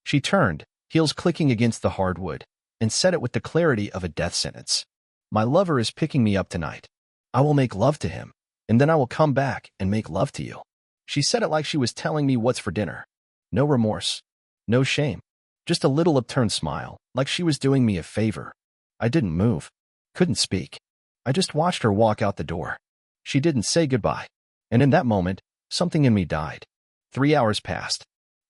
She turned, heels clicking against the hardwood, and said it with the clarity of a death sentence. My lover is picking me up tonight. I will make love to him, and then I will come back and make love to you. She said it like she was telling me what's for dinner. No remorse. No shame. Just a little upturned smile, like she was doing me a favor. I didn't move. Couldn't speak. I just watched her walk out the door. She didn't say goodbye. And in that moment, something in me died. 3 hours passed.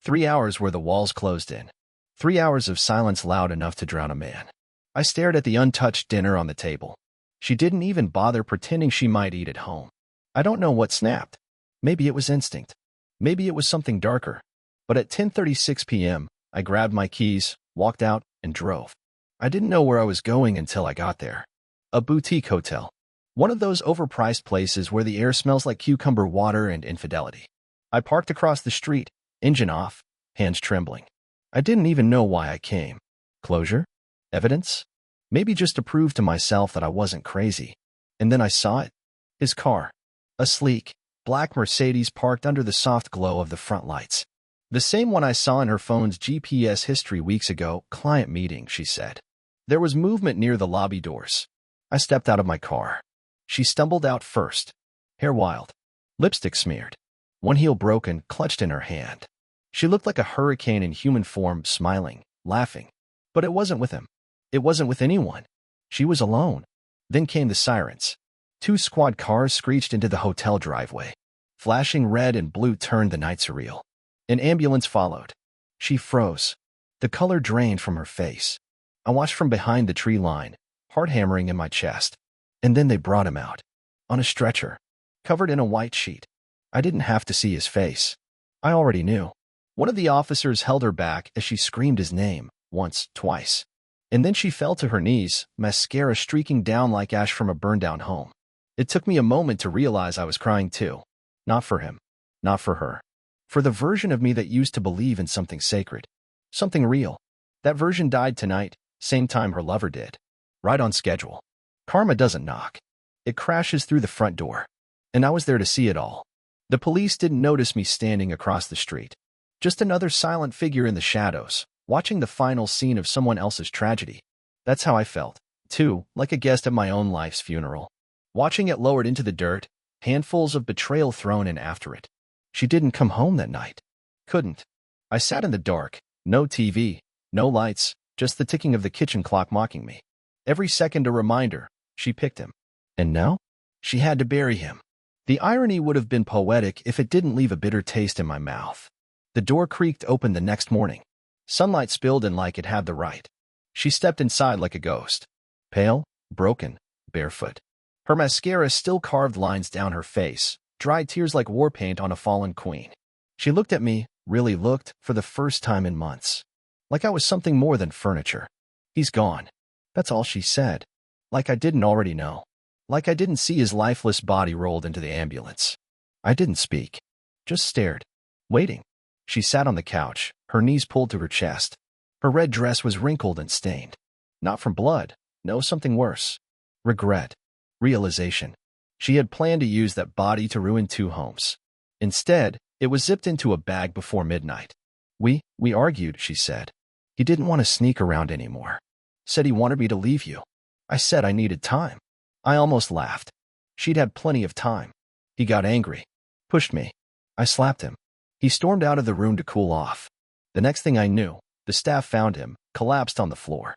3 hours where the walls closed in. 3 hours of silence loud enough to drown a man. I stared at the untouched dinner on the table. She didn't even bother pretending she might eat at home. I don't know what snapped. Maybe it was instinct. Maybe it was something darker. But at 10:36 p.m., I grabbed my keys, walked out, and drove. I didn't know where I was going until I got there. A boutique hotel. One of those overpriced places where the air smells like cucumber water and infidelity. I parked across the street, engine off, hands trembling. I didn't even know why I came. Closure? Evidence? Maybe just to prove to myself that I wasn't crazy. And then I saw it. His car. A sleek, black Mercedes parked under the soft glow of the front lights. The same one I saw in her phone's GPS history weeks ago. Client meeting, she said. There was movement near the lobby doors. I stepped out of my car. She stumbled out first. Hair wild. Lipstick smeared. One heel broken, clutched in her hand. She looked like a hurricane in human form, smiling, laughing. But it wasn't with him. It wasn't with anyone. She was alone. Then came the sirens. 2 squad cars screeched into the hotel driveway. Flashing red and blue turned the night surreal. An ambulance followed. She froze. The color drained from her face. I watched from behind the tree line, heart hammering in my chest. And then they brought him out. On a stretcher. Covered in a white sheet. I didn't have to see his face. I already knew. One of the officers held her back as she screamed his name, once, twice. And then she fell to her knees, mascara streaking down like ash from a burned-down home. It took me a moment to realize I was crying too. Not for him. Not for her. For the version of me that used to believe in something sacred. Something real. That version died tonight, same time her lover did. Right on schedule. Karma doesn't knock. It crashes through the front door. And I was there to see it all. The police didn't notice me standing across the street. Just another silent figure in the shadows, watching the final scene of someone else's tragedy. That's how I felt, too, like a guest at my own life's funeral. Watching it lowered into the dirt, handfuls of betrayal thrown in after it. She didn't come home that night. Couldn't. I sat in the dark, no TV, no lights, just the ticking of the kitchen clock mocking me. Every second a reminder, she picked him. And now? She had to bury him. The irony would have been poetic if it didn't leave a bitter taste in my mouth. The door creaked open the next morning. Sunlight spilled in like it had the right. She stepped inside like a ghost. Pale, broken, barefoot. Her mascara still carved lines down her face, dried tears like war paint on a fallen queen. She looked at me, really looked, for the first time in months. Like I was something more than furniture. He's gone. That's all she said. Like I didn't already know. Like I didn't see his lifeless body rolled into the ambulance. I didn't speak. Just stared. Waiting. She sat on the couch, her knees pulled to her chest. Her red dress was wrinkled and stained. Not from blood. No, something worse. Regret. Realization. She had planned to use that body to ruin 2 homes. Instead, it was zipped into a bag before midnight. We argued, she said. He didn't want to sneak around anymore. Said he wanted me to leave you. I said I needed time. I almost laughed. She'd had plenty of time. He got angry. Pushed me. I slapped him. He stormed out of the room to cool off. The next thing I knew, the staff found him, collapsed on the floor.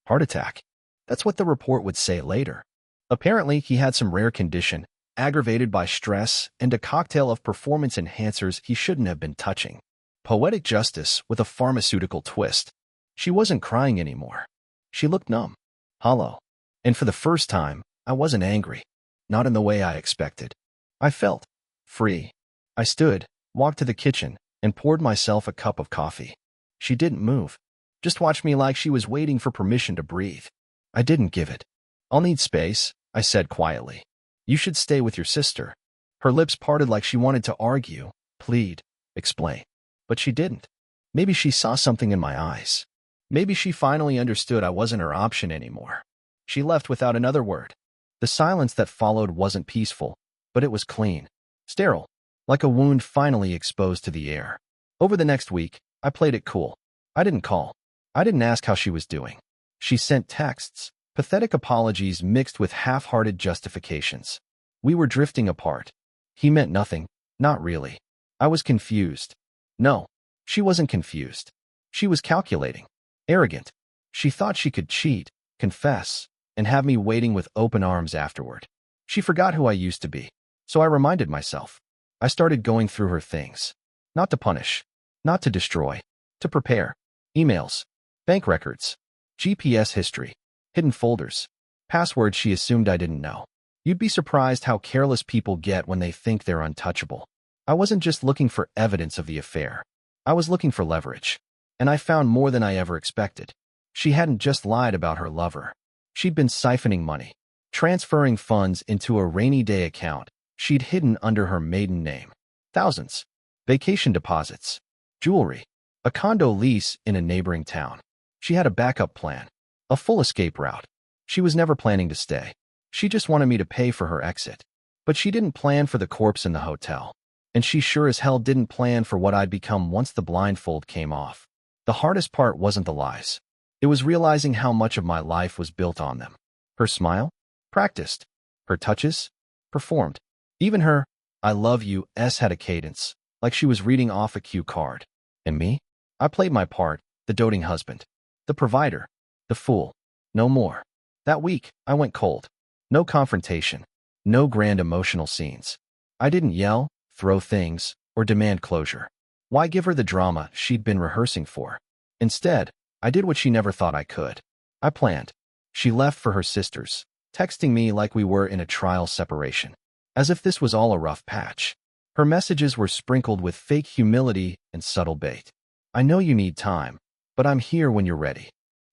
Heart attack. That's what the report would say later. Apparently, he had some rare condition, aggravated by stress and a cocktail of performance enhancers he shouldn't have been touching. Poetic justice with a pharmaceutical twist. She wasn't crying anymore. She looked numb. Hollow. And for the first time, I wasn't angry. Not in the way I expected. I felt free. I stood, walked to the kitchen, and poured myself a cup of coffee. She didn't move. Just watched me like she was waiting for permission to breathe. I didn't give it. I'll need space, I said quietly. You should stay with your sister. Her lips parted like she wanted to argue, plead, explain. But she didn't. Maybe she saw something in my eyes. Maybe she finally understood I wasn't her option anymore. She left without another word. The silence that followed wasn't peaceful, but it was clean. Sterile. Like a wound finally exposed to the air. Over the next week, I played it cool. I didn't call. I didn't ask how she was doing. She sent texts, pathetic apologies mixed with half-hearted justifications. We were drifting apart. He meant nothing. Not really. I was confused. No, she wasn't confused. She was calculating. Arrogant. She thought she could cheat, confess, and have me waiting with open arms afterward. She forgot who I used to be. So I reminded myself. I started going through her things. Not to punish. Not to destroy. To prepare. Emails. Bank records. GPS history. Hidden folders. Passwords she assumed I didn't know. You'd be surprised how careless people get when they think they're untouchable. I wasn't just looking for evidence of the affair. I was looking for leverage. And I found more than I ever expected. She hadn't just lied about her lover. She'd been siphoning money, transferring funds into a rainy day account she'd hidden under her maiden name. Thousands. Vacation deposits. Jewelry. A condo lease in a neighboring town. She had a backup plan. A full escape route. She was never planning to stay. She just wanted me to pay for her exit. But she didn't plan for the corpse in the hotel. And she sure as hell didn't plan for what I'd become once the blindfold came off. The hardest part wasn't the lies. It was realizing how much of my life was built on them. Her smile? Practiced. Her touches? Performed. Even her, I love you, had a cadence, like she was reading off a cue card. And me? I played my part, the doting husband. The provider. The fool. No more. That week, I went cold. No confrontation. No grand emotional scenes. I didn't yell, throw things, or demand closure. Why give her the drama she'd been rehearsing for? Instead, I did what she never thought I could. I planned. She left for her sisters, texting me like we were in a trial separation. As if this was all a rough patch. Her messages were sprinkled with fake humility and subtle bait. I know you need time, but I'm here when you're ready.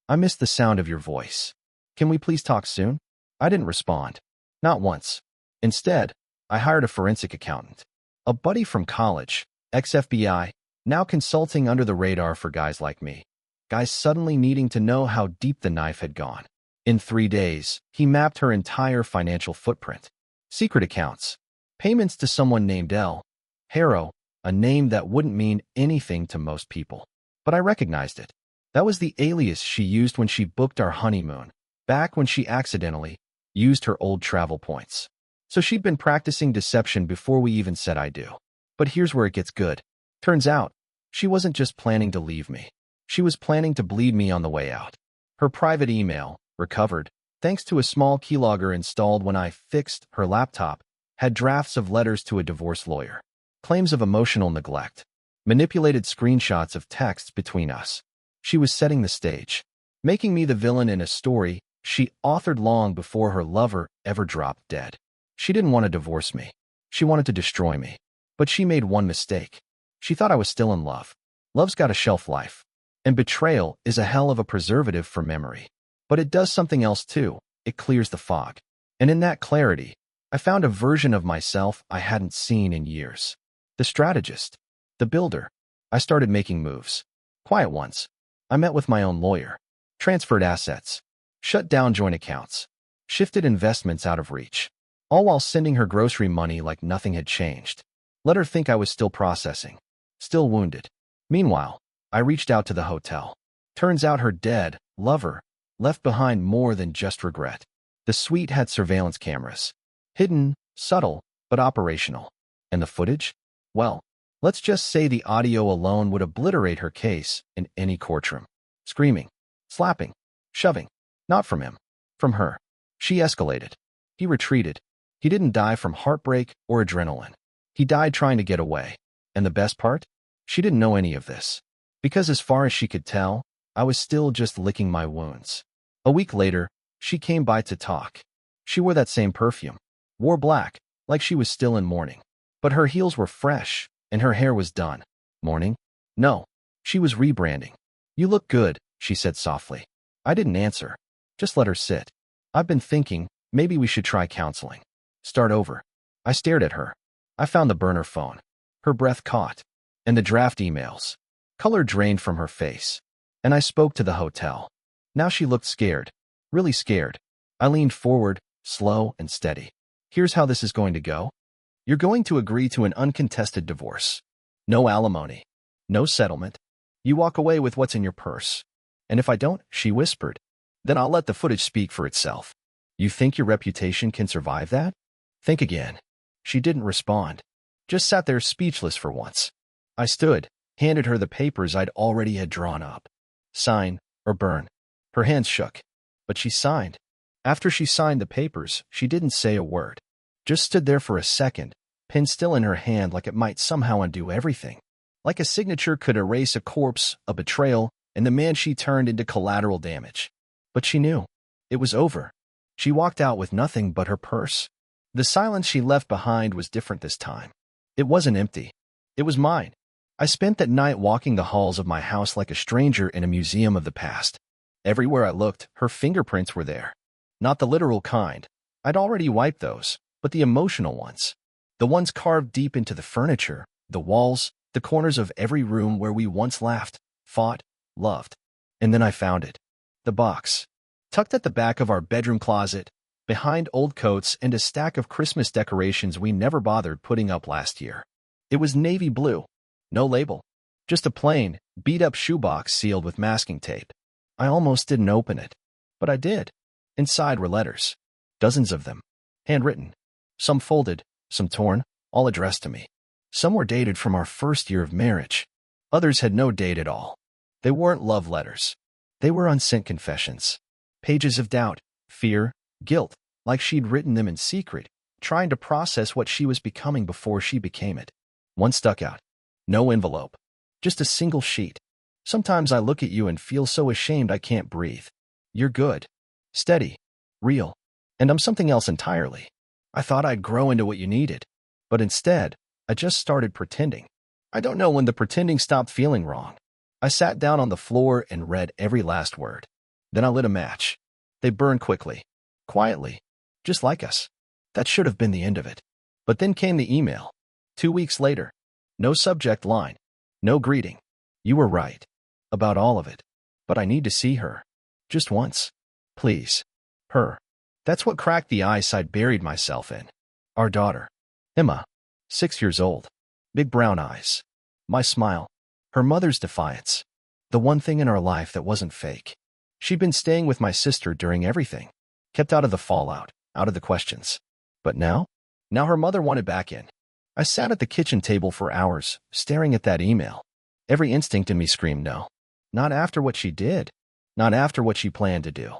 I miss the sound of your voice. Can we please talk soon? I didn't respond. Not once. Instead, I hired a forensic accountant. A buddy from college, ex-FBI, now consulting under the radar for guys like me. Guys suddenly needing to know how deep the knife had gone. In 3 days, he mapped her entire financial footprint. Secret accounts. Payments to someone named L. Harrow, a name that wouldn't mean anything to most people. But I recognized it. That was the alias she used when she booked our honeymoon, back when she accidentally used her old travel points. So she'd been practicing deception before we even said I do. But here's where it gets good. Turns out, she wasn't just planning to leave me. She was planning to bleed me on the way out. Her private email, recovered, thanks to a small keylogger installed when I fixed her laptop, had drafts of letters to a divorce lawyer, claims of emotional neglect, manipulated screenshots of texts between us. She was setting the stage, making me the villain in a story she authored long before her lover ever dropped dead. She didn't want to divorce me. She wanted to destroy me. But she made one mistake. She thought I was still in love. Love's got a shelf life. And betrayal is a hell of a preservative for memory. But it does something else too. It clears the fog. And in that clarity, I found a version of myself I hadn't seen in years. The strategist. The builder. I started making moves. Quiet ones. I met with my own lawyer. Transferred assets. Shut down joint accounts. Shifted investments out of reach. All while sending her grocery money like nothing had changed. Let her think I was still processing. Still wounded. Meanwhile, I reached out to the hotel. Turns out her dead lover left behind more than just regret. The suite had surveillance cameras. Hidden, subtle, but operational. And the footage? Well, let's just say the audio alone would obliterate her case in any courtroom. Screaming. Slapping. Shoving. Not from him. From her. She escalated. He retreated. He didn't die from heartbreak or adrenaline. He died trying to get away. And the best part? She didn't know any of this. Because as far as she could tell, I was still just licking my wounds. A week later, she came by to talk. She wore that same perfume. Wore black, like she was still in mourning. But her heels were fresh, and her hair was done. Mourning? No. She was rebranding. You look good, she said softly. I didn't answer. Just let her sit. I've been thinking, maybe we should try counseling. Start over. I stared at her. I found the burner phone. Her breath caught. And the draft emails. Color drained from her face. And I spoke to the hotel. Now she looked scared. Really scared. I leaned forward, slow and steady. Here's how this is going to go. You're going to agree to an uncontested divorce. No alimony. No settlement. You walk away with what's in your purse. And if I don't, she whispered, then I'll let the footage speak for itself. You think your reputation can survive that? Think again. She didn't respond. Just sat there speechless for once. I stood, handed her the papers I'd already had drawn up. Sign or burn. Her hands shook. But she signed. After she signed the papers, she didn't say a word. Just stood there for a second, pen still in her hand like it might somehow undo everything. Like a signature could erase a corpse, a betrayal, and the man she turned into collateral damage. But she knew. It was over. She walked out with nothing but her purse. The silence she left behind was different this time. It wasn't empty. It was mine. I spent that night walking the halls of my house like a stranger in a museum of the past. Everywhere I looked, her fingerprints were there. Not the literal kind. I'd already wiped those, but the emotional ones. The ones carved deep into the furniture, the walls, the corners of every room where we once laughed, fought, loved. And then I found it. The box. Tucked at the back of our bedroom closet, behind old coats and a stack of Christmas decorations we never bothered putting up last year. It was navy blue. No label. Just a plain, beat-up shoebox sealed with masking tape. I almost didn't open it. But I did. Inside were letters. Dozens of them. Handwritten. Some folded, some torn, all addressed to me. Some were dated from our first year of marriage. Others had no date at all. They weren't love letters. They were unsent confessions. Pages of doubt, fear, guilt, like she'd written them in secret, trying to process what she was becoming before she became it. One stuck out. No envelope. Just a single sheet. Sometimes I look at you and feel so ashamed I can't breathe. You're good. Steady. Real. And I'm something else entirely. I thought I'd grow into what you needed. But instead, I just started pretending. I don't know when the pretending stopped feeling wrong. I sat down on the floor and read every last word. Then I lit a match. They burned quickly. Quietly. Just like us. That should have been the end of it. But then came the email. 2 weeks later. No subject line. No greeting. You were right. About all of it. But I need to see her. Just once. Please. Her. That's what cracked the ice I'd buried myself in. Our daughter. Emma. 6 years old. Big brown eyes. My smile. Her mother's defiance. The one thing in our life that wasn't fake. She'd been staying with my sister during everything. Kept out of the fallout, out of the questions. But now? Now her mother wanted back in. I sat at the kitchen table for hours, staring at that email. Every instinct in me screamed no. Not after what she did. Not after what she planned to do.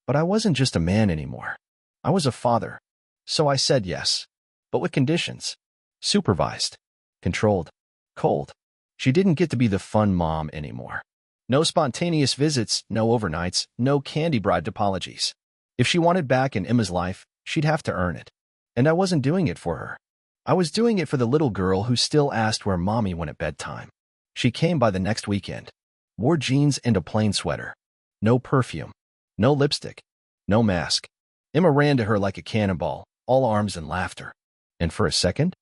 But I wasn't just a man anymore. I was a father. So I said yes. But with conditions. Supervised. Controlled. Cold. She didn't get to be the fun mom anymore. No spontaneous visits, no overnights, no candy-bribed apologies. If she wanted back in Emma's life, she'd have to earn it. And I wasn't doing it for her. I was doing it for the little girl who still asked where mommy went at bedtime. She came by the next weekend. Wore jeans and a plain sweater. No perfume. No lipstick. No mask. Emma ran to her like a cannonball, all arms and laughter. And for a second,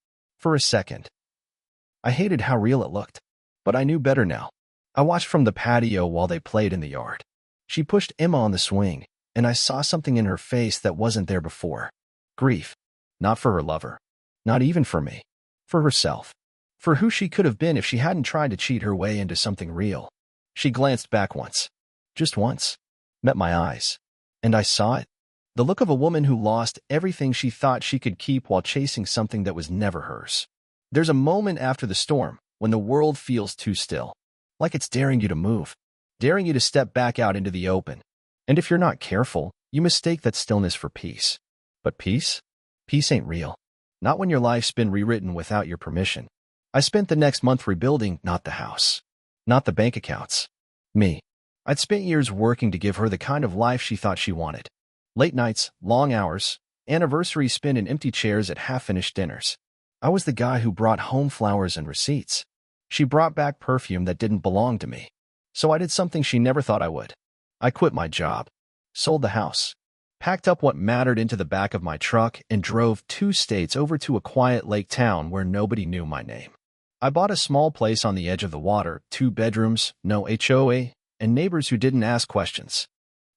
I hated how real it looked. But I knew better now. I watched from the patio while they played in the yard. She pushed Emma on the swing, and I saw something in her face that wasn't there before. Grief. Not for her lover. Not even for me. For herself. For who she could have been if she hadn't tried to cheat her way into something real. She glanced back once. Just once. Met my eyes. And I saw it. The look of a woman who lost everything she thought she could keep while chasing something that was never hers. There's a moment after the storm when the world feels too still. Like it's daring you to move. Daring you to step back out into the open. And if you're not careful, you mistake that stillness for peace. But peace? Peace ain't real. Not when your life's been rewritten without your permission. I spent the next month rebuilding, not the house. Not the bank accounts. Me. I'd spent years working to give her the kind of life she thought she wanted. Late nights, long hours, anniversaries spent in empty chairs at half-finished dinners. I was the guy who brought home flowers and receipts. She brought back perfume that didn't belong to me. So I did something she never thought I would. I quit my job. Sold the house. Packed up what mattered into the back of my truck and drove 2 states over to a quiet lake town where nobody knew my name. I bought a small place on the edge of the water, 2 bedrooms, no HOA, and neighbors who didn't ask questions.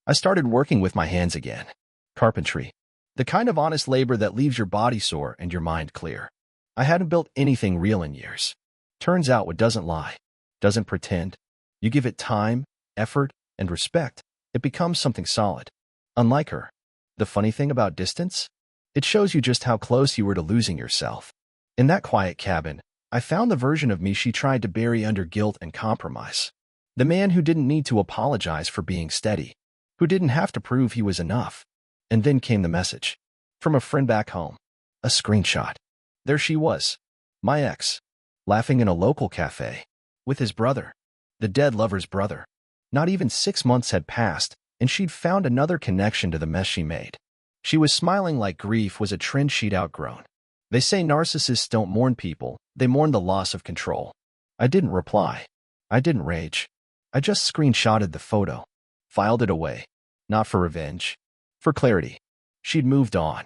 I started working with my hands again. Carpentry. The kind of honest labor that leaves your body sore and your mind clear. I hadn't built anything real in years. Turns out what doesn't lie, doesn't pretend, You give it time, effort, and respect, it becomes something solid. Unlike her. The funny thing about distance? It shows you just how close you were to losing yourself. In that quiet cabin, I found the version of me she tried to bury under guilt and compromise. The man who didn't need to apologize for being steady, who didn't have to prove he was enough. And then came the message. From a friend back home. A screenshot. There she was. My ex. Laughing in a local cafe. With his brother. The dead lover's brother. Not even 6 months had passed, and she'd found another connection to the mess she made. She was smiling like grief was a trend she'd outgrown. They say narcissists don't mourn people, they mourn the loss of control. I didn't reply. I didn't rage. I just screenshotted the photo. Filed it away. Not for revenge. For clarity. She'd moved on.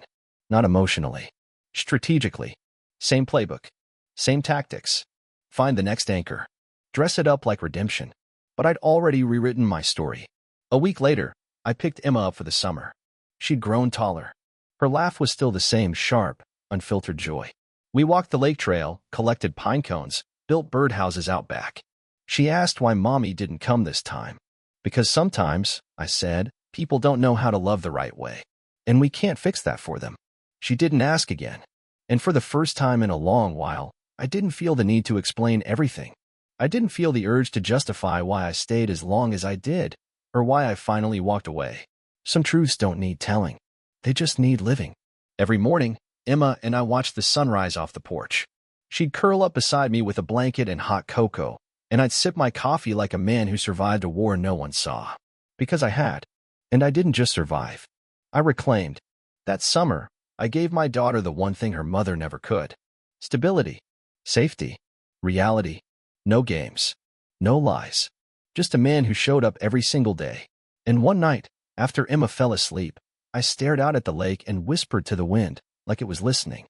Not emotionally. Strategically. Same playbook. Same tactics. Find the next anchor. Dress it up like redemption. But I'd already rewritten my story. A week later, I picked Emma up for the summer. She'd grown taller. Her laugh was still the same sharp, unfiltered joy. We walked the lake trail, collected pine cones, built birdhouses out back. She asked why Mommy didn't come this time. Because sometimes, I said, people don't know how to love the right way. And we can't fix that for them. She didn't ask again. And for the first time in a long while, I didn't feel the need to explain everything. I didn't feel the urge to justify why I stayed as long as I did, or why I finally walked away. Some truths don't need telling. They just need living. Every morning, Emma and I watched the sunrise off the porch. She'd curl up beside me with a blanket and hot cocoa, and I'd sip my coffee like a man who survived a war no one saw. Because I had. And I didn't just survive. I reclaimed. That summer, I gave my daughter the one thing her mother never could. Stability. Safety. Reality. No games. No lies. Just a man who showed up every single day. And one night, after Emma fell asleep, I stared out at the lake and whispered to the wind, like it was listening.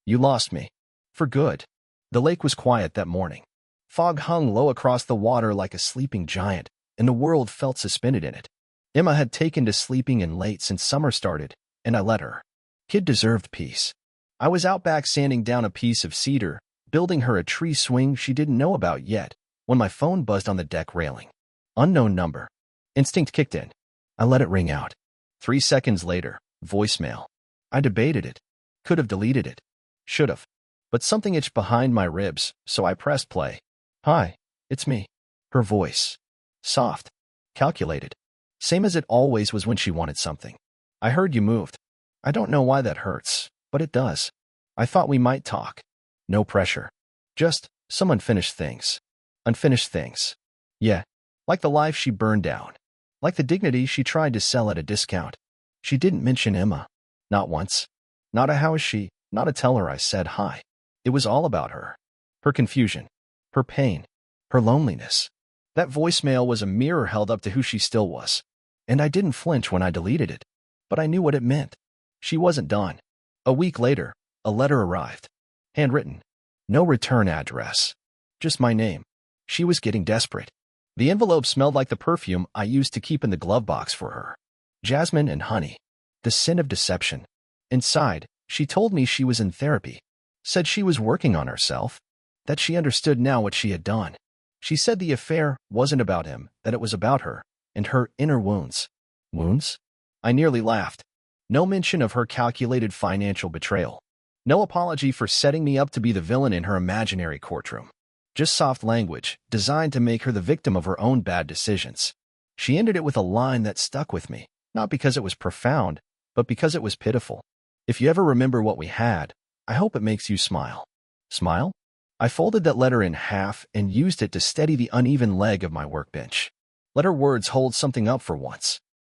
You lost me. For good. The lake was quiet that morning. Fog hung low across the water like a sleeping giant, and the world felt suspended in it. Emma had taken to sleeping in late since summer started, and I let her. Kid deserved peace. I was out back sanding down a piece of cedar, building her a tree swing she didn't know about yet, when my phone buzzed on the deck railing. Unknown number. Instinct kicked in. I let it ring out. 3 seconds later, voicemail. I debated it. Could have deleted it. Should have. But something itched behind my ribs, so I pressed play. Hi, it's me. Her voice. Soft. Calculated. Same as it always was when she wanted something. I heard you moved. I don't know why that hurts, but it does. I thought we might talk. No pressure. Just some unfinished things. Unfinished things. Yeah. Like the life she burned down. Like the dignity she tried to sell at a discount. She didn't mention Emma. Not once. Not a how is she, not a tell her I said hi. It was all about her. Her confusion. Her pain. Her loneliness. That voicemail was a mirror held up to who she still was. And I didn't flinch when I deleted it. But I knew what it meant. She wasn't done. A week later, a letter arrived. Handwritten. No return address. Just my name. She was getting desperate. The envelope smelled like the perfume I used to keep in the glove box for her. Jasmine and honey. The sin of deception. Inside, she told me she was in therapy. Said she was working on herself. That she understood now what she had done. She said the affair wasn't about him, that it was about her, and her inner wounds. Wounds? I nearly laughed. No mention of her calculated financial betrayal. No apology for setting me up to be the villain in her imaginary courtroom. Just soft language, designed to make her the victim of her own bad decisions. She ended it with a line that stuck with me, not because it was profound, but because it was pitiful. If you ever remember what we had, I hope it makes you smile. Smile? I folded that letter in half and used it to steady the uneven leg of my workbench. Let her words hold something up for once.